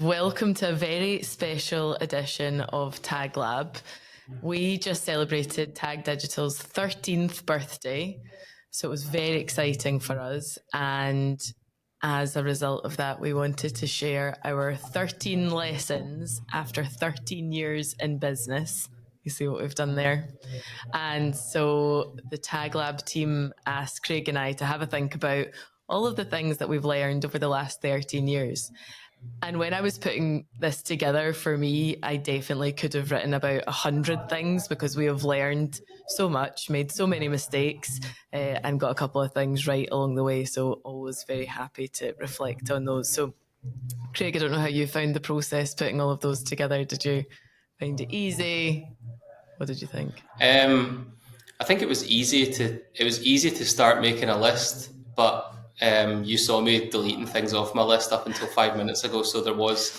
welcome to a very special edition of Tag Lab. We just celebrated Tag Digital's 13th birthday, so it was very exciting for us. And as a result of that, we wanted to share our 13 lessons after 13 years in business. You see what we've done there? And so the Tag Lab team asked Craig and I to have a think about all of the things that we've learned over the last 13 years. And when I was putting this together, for me, I definitely could have written about 100 things because we have learned so much, made so many mistakes, and got a couple of things right along the way. So always very happy to reflect on those. So Craig, I don't know how you found the process putting all of those together. Did you find it easy? What did you think? I think it was easy to start making a list, but you saw me deleting things off my list up until 5 minutes ago, so there was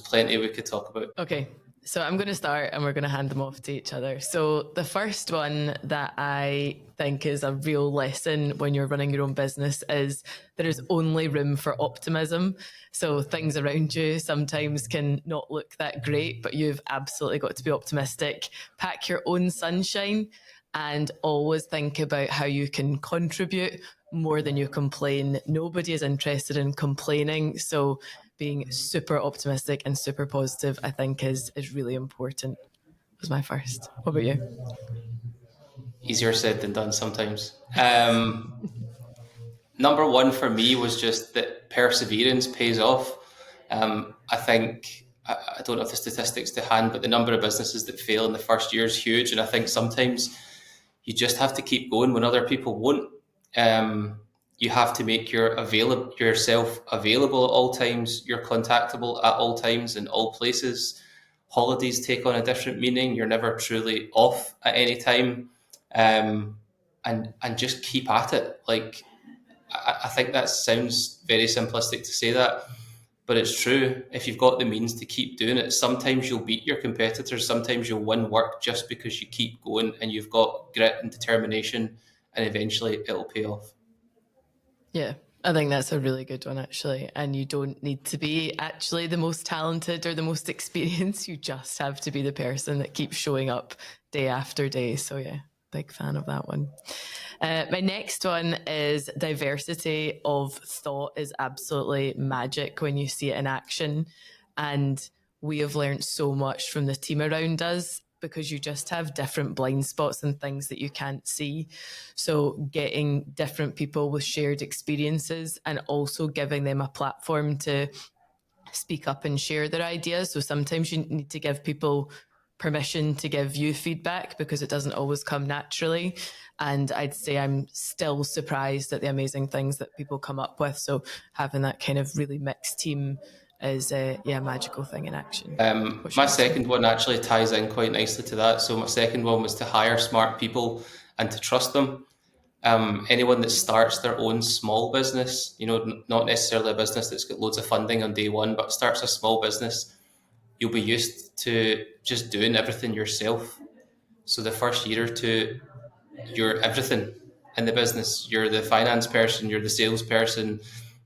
plenty we could talk about. Okay, so I'm going to start and we're going to hand them off to each other. So the first one that I think is a real lesson when you're running your own business is there is only room for optimism. So things around you sometimes can not look that great, but you've absolutely got to be optimistic. Pack your own sunshine and always think about how you can contribute more than you complain. Nobody is interested in complaining. So being super optimistic and super positive, I think is really important. Was my first. What about you? Easier said than done sometimes. Number one for me was just that perseverance pays off. I think, I don't have the statistics to hand, but the number of businesses that fail in the first year is huge. And I think sometimes you just have to keep going when other people won't. You have to make yourself available at all times. You're contactable at all times in all places. Holidays take on a different meaning. You're never truly off at any time. And just keep at it. Like, I think that sounds very simplistic to say that, but it's true. If you've got the means to keep doing it, sometimes you'll beat your competitors. Sometimes you'll win work just because you keep going and you've got grit and determination, and eventually it'll pay off. Yeah, I think that's a really good one, actually. And you don't need to be actually the most talented or the most experienced. You just have to be the person that keeps showing up day after day. So yeah, big fan of that one. My next one is diversity of thought is absolutely magic when you see it in action. And we have learned so much from the team around us because you just have different blind spots and things that you can't see. So getting different people with shared experiences and also giving them a platform to speak up and share their ideas. So sometimes you need to give people permission to give you feedback because it doesn't always come naturally. And I'd say I'm still surprised at the amazing things that people come up with. So having that kind of really mixed team is a magical thing in action. My second one actually ties in quite nicely to that. So my second one was to hire smart people and to trust them. Anyone that starts their own small business, not necessarily a business that's got loads of funding on day one, but starts a small business, you'll be used to just doing everything yourself. So the first year or two, you're everything in the business. You're the finance person, you're the sales person,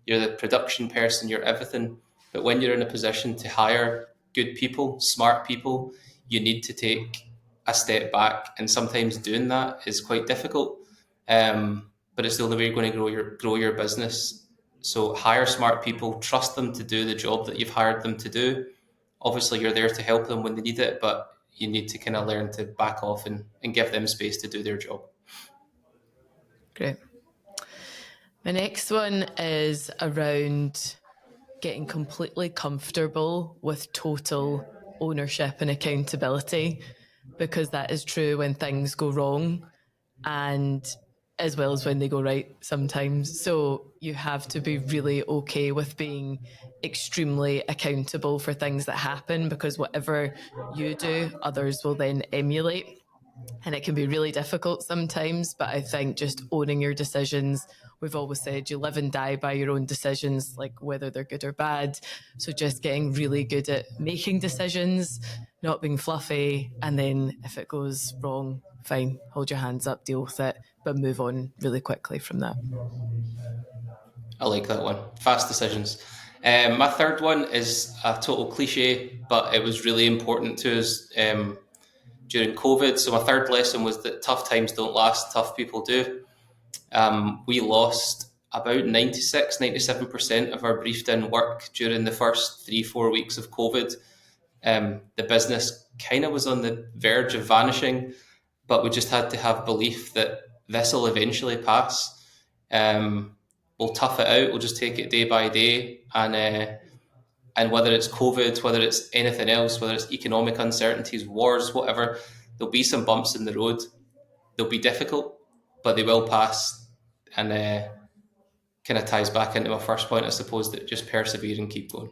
you're the production person, you're everything. But when you're in a position to hire good people, smart people, you need to take a step back. And sometimes doing that is quite difficult. But it's the only way you're going to grow your business. So hire smart people, trust them to do the job that you've hired them to do. Obviously, you're there to help them when they need it, but you need to kind of learn to back off and give them space to do their job. Great. My next one is around getting completely comfortable with total ownership and accountability, because that is true when things go wrong and as well as when they go right sometimes. So you have to be really okay with being extremely accountable for things that happen, because whatever you do, others will then emulate. And it can be really difficult sometimes, but I think just owning your decisions, we've always said you live and die by your own decisions, like whether they're good or bad. So just getting really good at making decisions, not being fluffy, and then if it goes wrong, fine, hold your hands up, deal with it, but move on really quickly from that. I like that one. Fast decisions. My third one is a total cliche, but it was really important to us during COVID. So my third lesson was that tough times don't last, tough people do. We lost about 96, 97% of our briefed in work during the first 3, 4 weeks of COVID. The business kind of was on the verge of vanishing, but we just had to have belief that this will eventually pass. We'll tough it out. We'll just take it day by day, and whether it's COVID, whether it's anything else, whether it's economic uncertainties, wars, whatever, there'll be some bumps in the road. They'll be difficult, but they will pass. And kind of ties back into my first point, I suppose, that just persevere and keep going.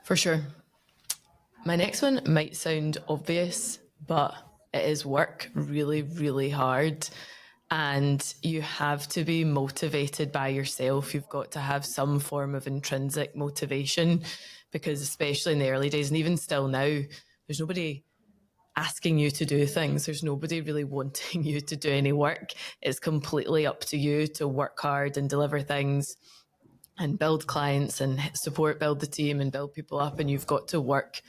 For sure. My next one might sound obvious, but it is work really, really hard. And you have to be motivated by yourself. You've got to have some form of intrinsic motivation, because especially in the early days, and even still now, there's nobody asking you to do things. There's nobody really wanting you to do any work. It's completely up to you to work hard and deliver things and build clients and build the team and build people up. And you've got to work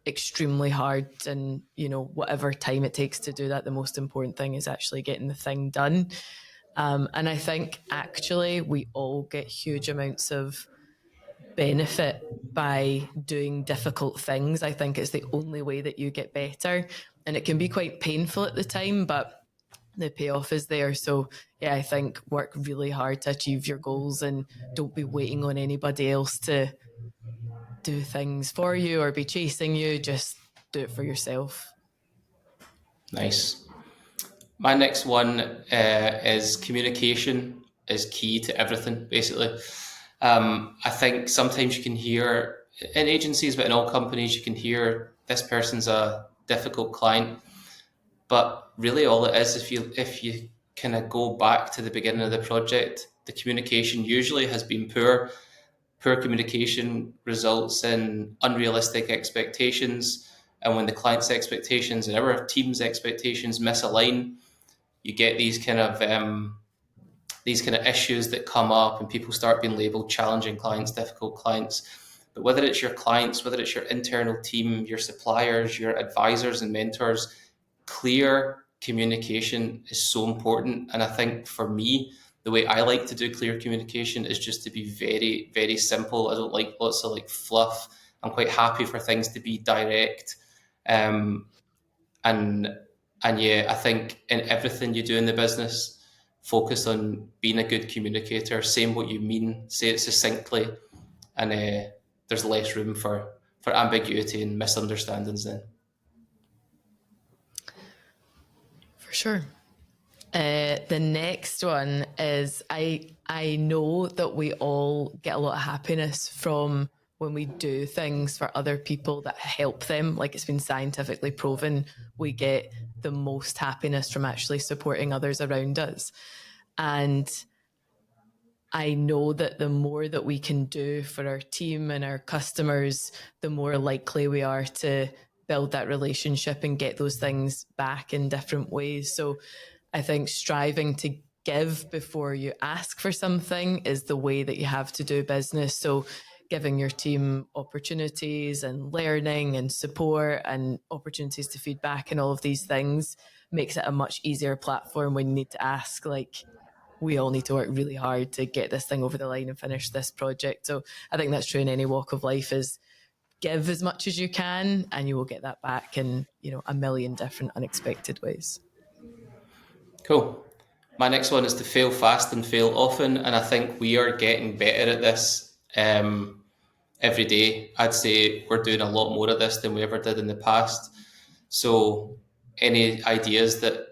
extremely hard, and whatever time it takes to do that, the most important thing is actually getting the thing done. And I think actually we all get huge amounts of benefit by doing difficult things. I think it's the only way that you get better, and it can be quite painful at the time, but the payoff is there. So yeah, I think work really hard to achieve your goals, and don't be waiting on anybody else to do things for you or be chasing you. Just do it for yourself. Nice. My next one is communication is key to everything, basically. I think sometimes you can hear in agencies, but in all companies, you can hear this person's a difficult client. But really all it is, if you kind of go back to the beginning of the project, the communication usually has been poor. Poor communication results in unrealistic expectations. And when the client's expectations and our team's expectations misalign, you get these kind of issues that come up, and people start being labeled challenging clients, difficult clients. But whether it's your clients, whether it's your internal team, your suppliers, your advisors and mentors, clear communication is so important. And I think for me, the way I like to do clear communication is just to be very, very simple. I don't like lots of fluff. I'm quite happy for things to be direct. Um, and and yeah, I think in everything you do in the business, focus on being a good communicator, saying what you mean, say it succinctly, and there's less room for ambiguity and misunderstandings then. For sure. The next one is I know that we all get a lot of happiness from when we do things for other people that help them. Like, it's been scientifically proven, we get the most happiness from actually supporting others around us. And I know that the more that we can do for our team and our customers, the more likely we are to build that relationship and get those things back in different ways. So I think striving to give before you ask for something is the way that you have to do business. So giving your team opportunities and learning and support and opportunities to feedback and all of these things makes it a much easier platform when you need to ask, like, we all need to work really hard to get this thing over the line and finish this project. So I think that's true in any walk of life, is give as much as you can and you will get that back in, a million different unexpected ways. Cool. My next one is to fail fast and fail often, and I think we are getting better at this every day. I'd say we're doing a lot more of this than we ever did in the past. So any ideas that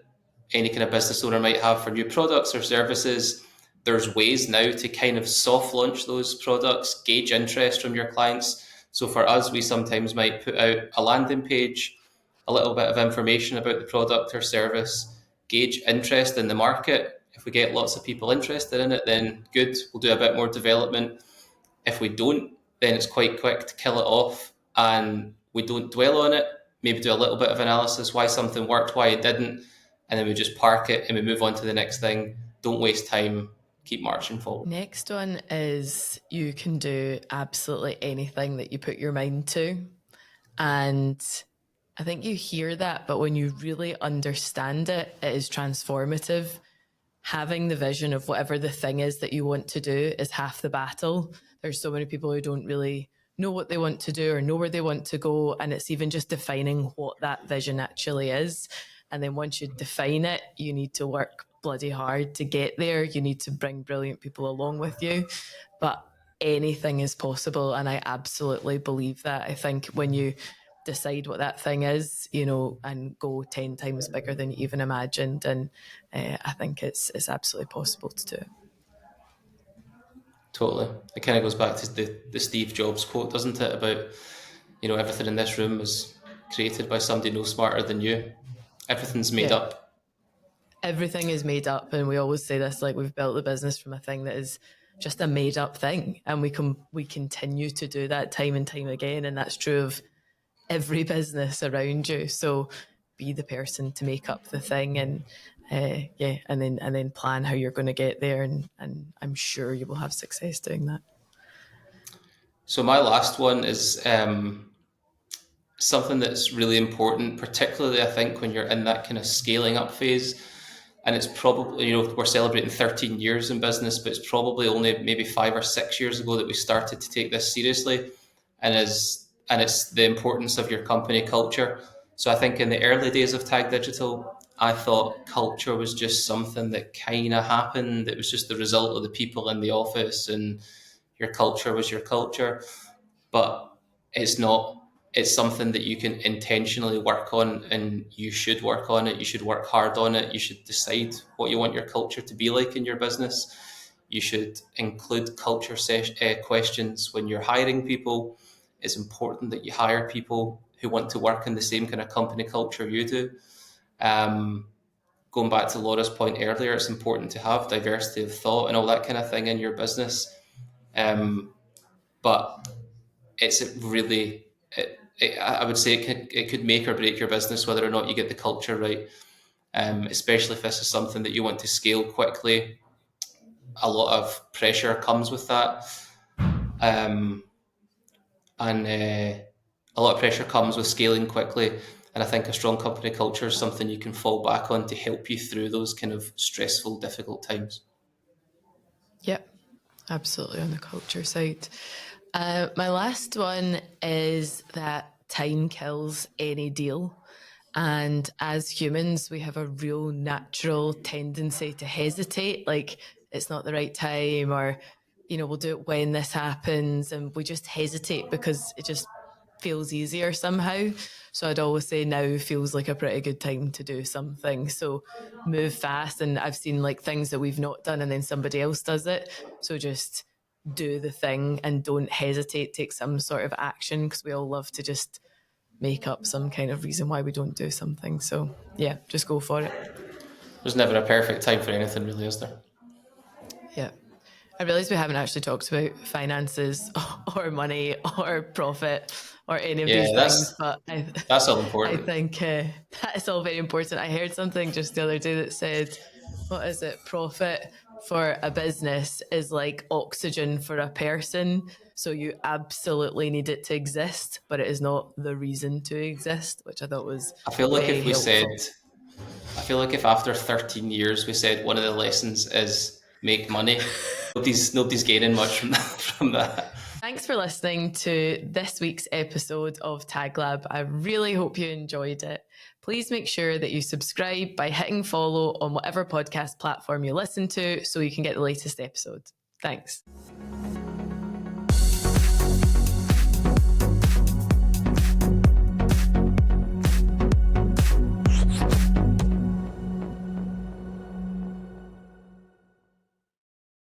any kind of business owner might have for new products or services, there's ways now to kind of soft launch those products, gauge interest from your clients. So for us, we sometimes might put out a landing page, a little bit of information about the product or service, gauge interest in the market. If we get lots of people interested in it, then good, we'll do a bit more development. If we don't, then it's quite quick to kill it off and we don't dwell on it, maybe do a little bit of analysis, why something worked, why it didn't, and then we just park it and we move on to the next thing. Don't waste time. keep marching forward. Next one is you can do absolutely anything that you put your mind to. And I think you hear that, but when you really understand it, it is transformative. Having the vision of whatever the thing is that you want to do is half the battle. There's so many people who don't really know what they want to do or know where they want to go. And it's even just defining what that vision actually is. And then once you define it, you need to work bloody hard to get there. You need to bring brilliant people along with you. But anything is possible. And I absolutely believe that. I think when you decide what that thing is, and go 10 times bigger than you even imagined. And I think it's absolutely possible to do it. Totally. It kind of goes back to the Steve Jobs quote, doesn't it? About, everything in this room was created by somebody no smarter than you. Everything's made up. Everything is made up. And we always say this, like, we've built the business from a thing that is just a made up thing. And we continue to do that time and time again. And that's true of every business around you. So be the person to make up the thing, and and then plan how you're going to get there, and I'm sure you will have success doing that. So my last one is something that's really important, particularly I think when you're in that kind of scaling up phase. And it's probably, we're celebrating 13 years in business, but it's probably only maybe 5 or 6 years ago that we started to take this seriously. And it's the importance of your company culture. So I think in the early days of Tag Digital, I thought culture was just something that kind of happened. It was just the result of the people in the office, and your culture was your culture. But it's not. It's something that you can intentionally work on, and you should work on it. You should work hard on it. You should decide what you want your culture to be like in your business. You should include culture questions when you're hiring people. It's important that you hire people who want to work in the same kind of company culture you do. Going back to Laura's point earlier, it's important to have diversity of thought and all that kind of thing in your business. But it's really, I would say it could make or break your business whether or not you get the culture right, especially if this is something that you want to scale quickly. A lot of pressure comes with that. And a lot of pressure comes with scaling quickly. And I think a strong company culture is something you can fall back on to help you through those kind of stressful, difficult times. Yep, absolutely on the culture side. My last one is that time kills any deal. And as humans, we have a real natural tendency to hesitate, like it's not the right time, or, we'll do it when this happens. And we just hesitate because it just feels easier somehow. So I'd always say now feels like a pretty good time to do something. So move fast. And I've seen like things that we've not done and then somebody else does it. So just do the thing and don't hesitate, take some sort of action, because we all love to just make up some kind of reason why we don't do something. So yeah, just go for it. There's never a perfect time for anything, really, is there? Yeah. I realise we haven't actually talked about finances or money or profit or any of these things, but that's all important. I think that is all very important. I heard something just the other day that said, what is it? Profit for a business is like oxygen for a person. So you absolutely need it to exist, but it is not the reason to exist, which I thought was I feel like if we helpful. I feel like if after 13 years we said one of the lessons is make money, nobody's gaining much from that. Thanks for listening to this week's episode of Tag Lab. I really hope you enjoyed it. Please make sure that you subscribe by hitting follow on whatever podcast platform you listen to so you can get the latest episode. Thanks.